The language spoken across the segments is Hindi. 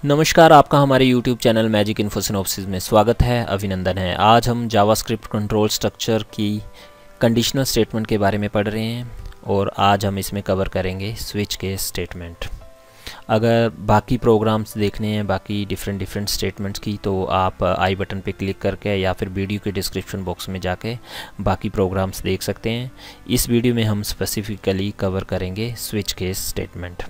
नमस्कार, आपका हमारे YouTube channel magic info synopsis में स्वागत है, अभिनंदन है। आज हम जावास्क्रिप्ट कंट्रोल स्ट्रक्चर की कंडीशनल स्टेटमेंट के बारे में पढ़ रहे हैं और आज हम इसमें कवर करेंगे स्विच केस स्टेटमेंट। अगर बाकी प्रोग्राम्स देखने हैं बाकी डिफरेंट स्टेटमेंट्स की तो आप आई बटन पे क्लिक करके या फिर वीडियो के डिस्क्रिप्शन बॉक्स में जाके बाकी प्रोग्राम्स देख सकते हैं। इस वीडियो में हम स्पेसिफिकली कवर करेंगे स्विच केस स्टेटमेंट।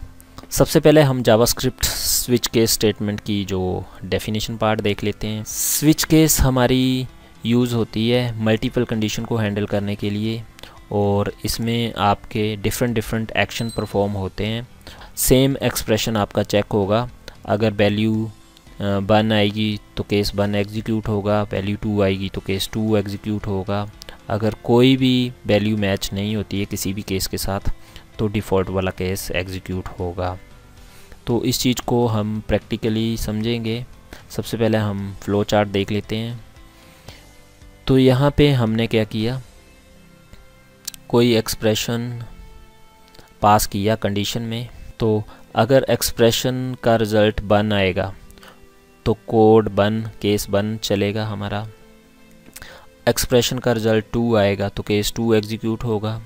सबसे पहले हम जावास्क्रिप्ट स्विच केस स्टेटमेंट की जो डेफिनेशन पार्ट देख लेते हैं। स्विच केस हमारी यूज़ होती है मल्टीपल कंडीशन को हैंडल करने के लिए और इसमें आपके डिफरेंट एक्शन परफॉर्म होते हैं। सेम एक्सप्रेशन आपका चेक होगा। अगर वैल्यू 1 आएगी तो केस 1 एग्जीक्यूट होगा, वैल्यू 2 आएगी तो केस 2 एग्जीक्यूट होगा। अगर कोई भी वैल्यू मैच नहीं होती है किसी भी केस के साथ तो डिफ़ॉल्ट वाला केस एग्जीक्यूट होगा। तो इस चीज़ को हम प्रैक्टिकली समझेंगे। सबसे पहले हम फ्लो चार्ट देख लेते हैं। तो यहाँ पे हमने क्या किया, कोई एक्सप्रेशन पास किया कंडीशन में। तो अगर एक्सप्रेशन का रिज़ल्ट 1 आएगा तो कोड 1 केस 1 चलेगा हमारा। एक्सप्रेशन का रिज़ल्ट 2 आएगा तो केस 2 एग्जीक्यूट होगा।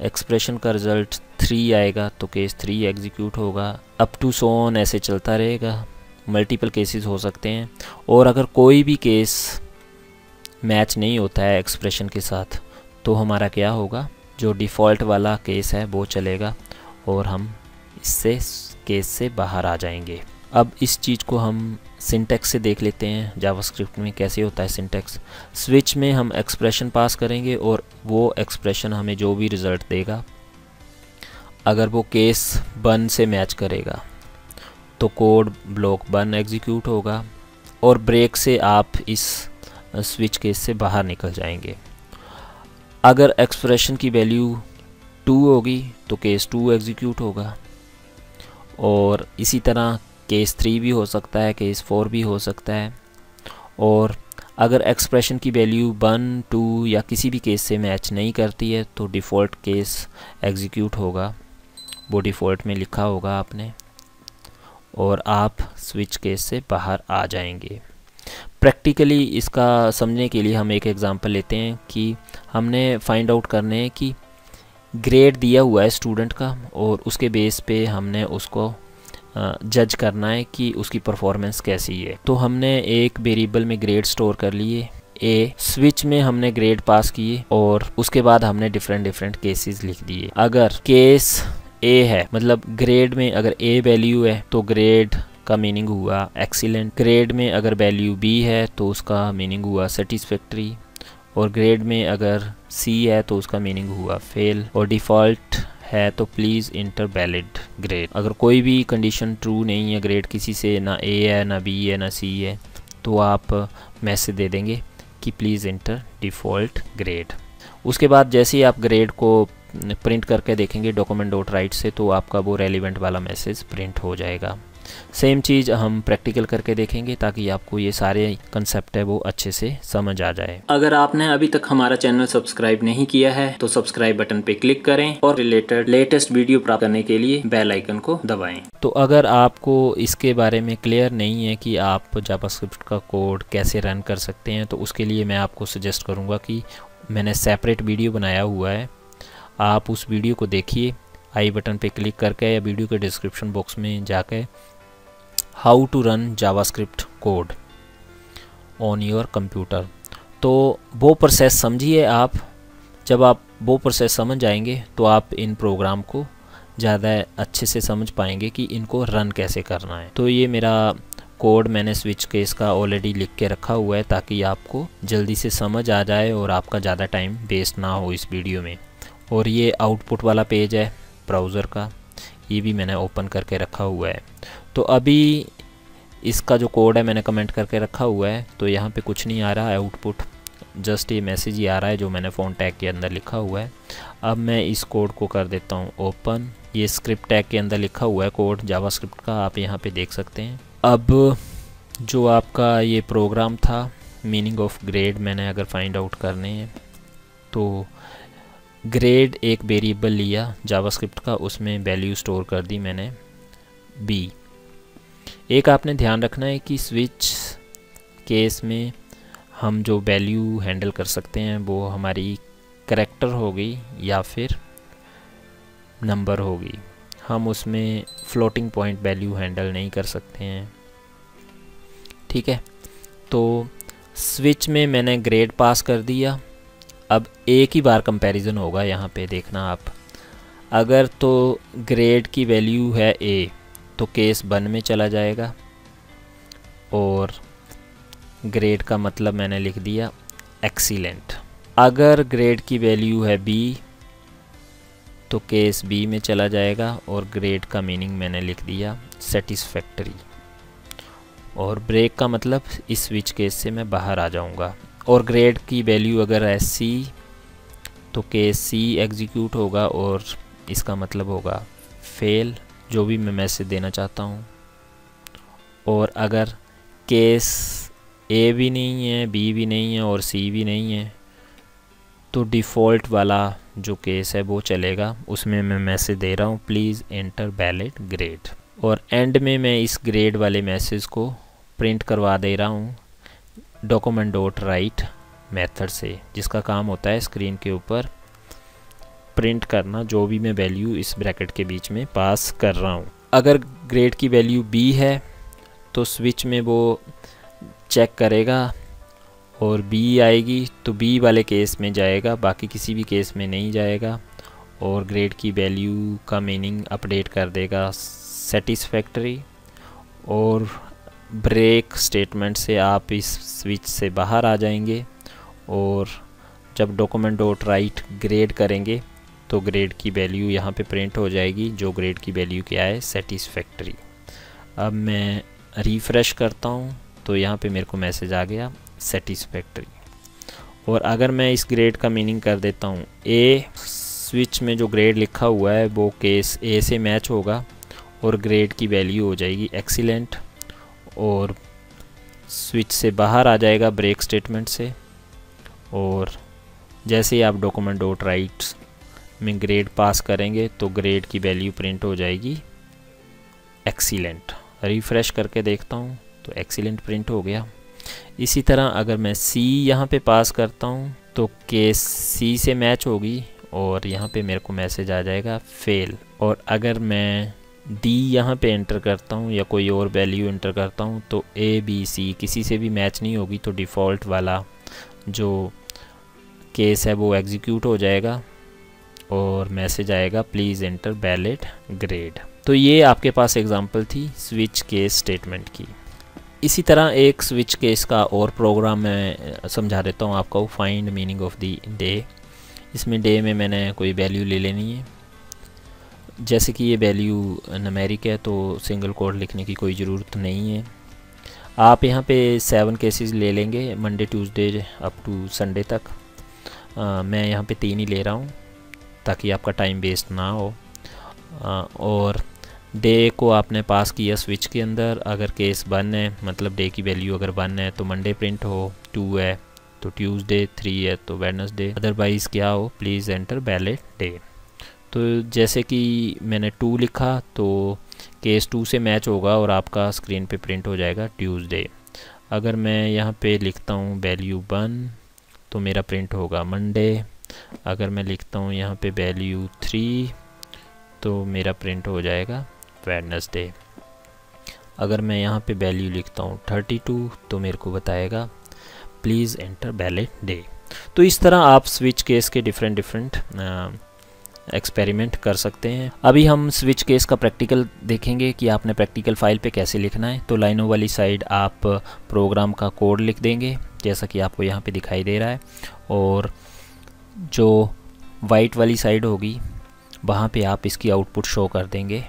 एक्सप्रेशन का रिज़ल्ट 3 आएगा तो केस 3 एग्जीक्यूट होगा। अप टू सो ऑन ऐसे चलता रहेगा। मल्टीपल केसेस हो सकते हैं और अगर कोई भी केस मैच नहीं होता है एक्सप्रेशन के साथ तो हमारा क्या होगा, जो डिफ़ॉल्ट वाला केस है वो चलेगा और हम इससे केस से बाहर आ जाएंगे। अब इस चीज़ को हम सिंटैक्स से देख लेते हैं। जावास्क्रिप्ट में कैसे होता है सिंटैक्स। स्विच में हम एक्सप्रेशन पास करेंगे और वो एक्सप्रेशन हमें जो भी रिज़ल्ट देगा, अगर वो केस 1 से मैच करेगा तो कोड ब्लॉक 1 एग्जीक्यूट होगा और ब्रेक से आप इस स्विच केस से बाहर निकल जाएंगे। अगर एक्सप्रेशन की वैल्यू 2 होगी तो केस 2 एग्जीक्यूट होगा और इसी तरह केस 3 भी हो सकता है, केस 4 भी हो सकता है। और अगर एक्सप्रेशन की वैल्यू 1, 2 या किसी भी केस से मैच नहीं करती है तो डिफ़ॉल्ट केस एग्जीक्यूट होगा। वो डिफ़ॉल्ट में लिखा होगा आपने और आप स्विच केस से बाहर आ जाएंगे। प्रैक्टिकली इसका समझने के लिए हम एक एग्जांपल लेते हैं कि हमने फाइंड आउट करने हैं कि ग्रेड दिया हुआ है स्टूडेंट का और उसके बेस पे हमने उसको जज करना है कि उसकी परफॉर्मेंस कैसी है। तो हमने एक वेरिएबल में ग्रेड स्टोर कर लिए ए, स्विच में हमने ग्रेड पास किए और उसके बाद हमने डिफरेंट केसेस लिख दिए। अगर केस ए है, मतलब ग्रेड में अगर ए वैल्यू है तो ग्रेड का मीनिंग हुआ एक्सीलेंट। ग्रेड में अगर वैल्यू बी है तो उसका मीनिंग हुआ सेटिस्फैक्ट्री और ग्रेड में अगर सी है तो उसका मीनिंग हुआ फेल और डिफ़ॉल्ट है तो प्लीज़ इंटर वैलिड ग्रेड। अगर कोई भी कंडीशन ट्रू नहीं है, ग्रेड किसी से ना ए है ना बी है ना सी है, तो आप मैसेज दे देंगे कि प्लीज़ इंटर डिफ़ॉल्ट ग्रेड। उसके बाद जैसे ही आप ग्रेड को प्रिंट करके देखेंगे document.write से तो आपका वो रेलिवेंट वाला मैसेज प्रिंट हो जाएगा। सेम चीज़ हम प्रैक्टिकल करके देखेंगे ताकि आपको ये सारे कंसेप्ट है वो अच्छे से समझ आ जाए। अगर आपने अभी तक हमारा चैनल सब्सक्राइब नहीं किया है तो सब्सक्राइब बटन पे क्लिक करें और रिलेटेड लेटेस्ट वीडियो प्राप्त करने के लिए बेल आइकन को दबाएं। तो अगर आपको इसके बारे में क्लियर नहीं है कि आप जावास्क्रिप्ट का कोड कैसे रन कर सकते हैं तो उसके लिए मैं आपको सजेस्ट करूँगा कि मैंने सेपरेट वीडियो बनाया हुआ है, आप उस वीडियो को देखिए। आई बटन पे क्लिक करके या वीडियो के डिस्क्रिप्शन बॉक्स में जाके how to run JavaScript code on your computer, तो वो प्रोसेस समझिए आप। जब आप वो प्रोसेस समझ जाएंगे तो आप इन प्रोग्राम को ज़्यादा अच्छे से समझ पाएंगे कि इनको रन कैसे करना है। तो ये मेरा कोड मैंने स्विच केस का ऑलरेडी लिख के रखा हुआ है ताकि आपको जल्दी से समझ आ जाए और आपका ज़्यादा टाइम वेस्ट ना हो इस वीडियो में। और ये आउटपुट वाला पेज है ब्राउज़र का, ये भी मैंने ओपन करके रखा हुआ है। तो अभी इसका जो कोड है मैंने कमेंट करके रखा हुआ है तो यहाँ पे कुछ नहीं आ रहा है आउटपुट, जस्ट ये मैसेज ही आ रहा है जो मैंने फ़ॉन्ट टैग के अंदर लिखा हुआ है। अब मैं इस कोड को कर देता हूँ ओपन। ये स्क्रिप्ट टैग के अंदर लिखा हुआ है कोड जावास्क्रिप्ट का, आप यहाँ पे देख सकते हैं। अब जो आपका ये प्रोग्राम था मीनिंग ऑफ ग्रेड मैंने अगर फाइंड आउट करने हैं तो ग्रेड एक वेरिएबल लिया जावास्क्रिप्ट का, उसमें वैल्यू स्टोर कर दी मैंने बी। एक आपने ध्यान रखना है कि स्विच केस में हम जो वैल्यू हैंडल कर सकते हैं वो हमारी कैरेक्टर होगी या फिर नंबर होगी। हम उसमें फ्लोटिंग पॉइंट वैल्यू हैंडल नहीं कर सकते हैं, ठीक है। तो स्विच में मैंने ग्रेड पास कर दिया। अब एक ही बार कंपैरिजन होगा यहाँ पे, देखना आप। अगर तो ग्रेड की वैल्यू है A तो केस 1 में चला जाएगा, और ग्रेड का मतलब मैंने लिख दिया एक्सीलेंट। अगर ग्रेड की वैल्यू है B तो केस B में चला जाएगा, और ग्रेड का मीनिंग मैंने लिख दिया सेटिस्फैक्टरी। और ब्रेक का मतलब इस स्विच केस से मैं बाहर आ जाऊंगा। और ग्रेड की वैल्यू अगर है C तो केस C एग्जीक्यूट होगा, और इसका मतलब होगा फेल, जो भी मैं मैसेज देना चाहता हूँ। और अगर केस A भी नहीं है, B भी नहीं है और C भी नहीं है तो डिफ़ॉल्ट वाला जो केस है वो चलेगा। उसमें मैं मैसेज दे रहा हूँ प्लीज़ एंटर वैलिड ग्रेड, और एंड में मैं इस ग्रेड वाले मैसेज को प्रिंट करवा दे रहा हूँ डॉक्यूमेंट डॉट राइट मेथड से, जिसका काम होता है स्क्रीन के ऊपर प्रिंट करना जो भी मैं वैल्यू इस ब्रैकेट के बीच में पास कर रहा हूँ। अगर ग्रेड की वैल्यू B है तो स्विच में वो चेक करेगा और B आएगी तो B वाले केस में जाएगा, बाकी किसी भी केस में नहीं जाएगा। और ग्रेड की वैल्यू का मीनिंग अपडेट कर देगा सेटिस्फैक्टरी। और ब्रेक स्टेटमेंट से आप इस स्विच से बाहर आ जाएंगे, और जब डॉक्यूमेंट डॉट राइट ग्रेड करेंगे तो ग्रेड की वैल्यू यहाँ पे प्रिंट हो जाएगी, जो ग्रेड की वैल्यू क्या है सेटिस्फैक्टरी। अब मैं रिफ़्रेश करता हूँ तो यहाँ पे मेरे को मैसेज आ गया सेटिस्फैक्टरी। और अगर मैं इस ग्रेड का मीनिंग कर देता हूँ A, स्विच में जो ग्रेड लिखा हुआ है वो केस A से मैच होगा, और ग्रेड की वैल्यू हो जाएगी एक्सीलेंट, और स्विच से बाहर आ जाएगा ब्रेक स्टेटमेंट से। और जैसे ही आप डॉक्यूमेंट डॉट राइट में ग्रेड पास करेंगे तो ग्रेड की वैल्यू प्रिंट हो जाएगी एक्सीलेंट। रिफ़्रेश करके देखता हूँ तो एक्सीलेंट प्रिंट हो गया। इसी तरह अगर मैं C यहाँ पे पास करता हूँ तो केस C से मैच होगी, और यहाँ पे मेरे को मैसेज आ जाएगा फेल। और अगर मैं D यहाँ पे एंटर करता हूँ या कोई और वैल्यू एंटर करता हूँ तो A B C किसी से भी मैच नहीं होगी, तो डिफ़ॉल्ट वाला जो केस है वो एग्जीक्यूट हो जाएगा, और मैसेज आएगा प्लीज़ एंटर वैलिड ग्रेड। तो ये आपके पास एग्जांपल थी स्विच केस स्टेटमेंट की। इसी तरह एक स्विच केस का और प्रोग्राम मैं समझा देता हूँ आपको, find meaning of the day. इसमें डे में मैंने कोई वैल्यू ले लेनी है, जैसे कि ये वैल्यू न्यूमेरिक है तो सिंगल कोड लिखने की कोई ज़रूरत नहीं है। आप यहाँ पे 7 केसेस ले लेंगे Monday Tuesday up to Sunday तक। मैं यहाँ पे 3 ही ले रहा हूँ ताकि आपका टाइम वेस्ट ना हो। और डे को आपने पास किया स्विच के अंदर। अगर केस 1 है, मतलब डे की वैल्यू अगर 1 है तो मंडे प्रिंट हो, 2 है तो ट्यूसडे, 3 है तो वेडनेसडे, अदरवाइज़ क्या हो प्लीज़ एंटर वैलिड डे। तो जैसे कि मैंने 2 लिखा तो केस 2 से मैच होगा और आपका स्क्रीन पे प्रिंट हो जाएगा ट्यूसडे। अगर मैं यहाँ पे लिखता हूँ वैल्यू 1 तो मेरा प्रिंट होगा मंडे। अगर मैं लिखता हूँ यहाँ पे वैल्यू 3 तो मेरा प्रिंट हो जाएगा वेडनेसडे। अगर मैं यहाँ पे वैल्यू लिखता हूँ 32 तो मेरे को बताएगा प्लीज़ एंटर वैलिड डे। तो इस तरह आप स्विच केस के डिफरेंट एक्सपेरिमेंट कर सकते हैं। अभी हम स्विच केस का प्रैक्टिकल देखेंगे कि आपने प्रैक्टिकल फाइल पे कैसे लिखना है। तो लाइनों वाली साइड आप प्रोग्राम का कोड लिख देंगे जैसा कि आपको यहाँ पे दिखाई दे रहा है, और जो वाइट वाली साइड होगी वहाँ पे आप इसकी आउटपुट शो कर देंगे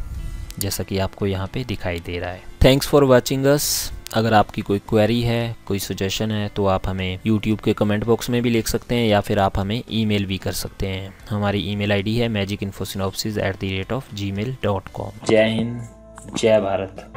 जैसा कि आपको यहाँ पे दिखाई दे रहा है। Thanks for watching us. अगर आपकी कोई क्वेरी है, कोई सजेशन है तो आप हमें YouTube के कमेंट बॉक्स में भी लिख सकते हैं, या फिर आप हमें ईमेल भी कर सकते हैं। हमारी ईमेल आईडी है magicinfosynopsis@gmail.com। जय हिंद, जय भारत।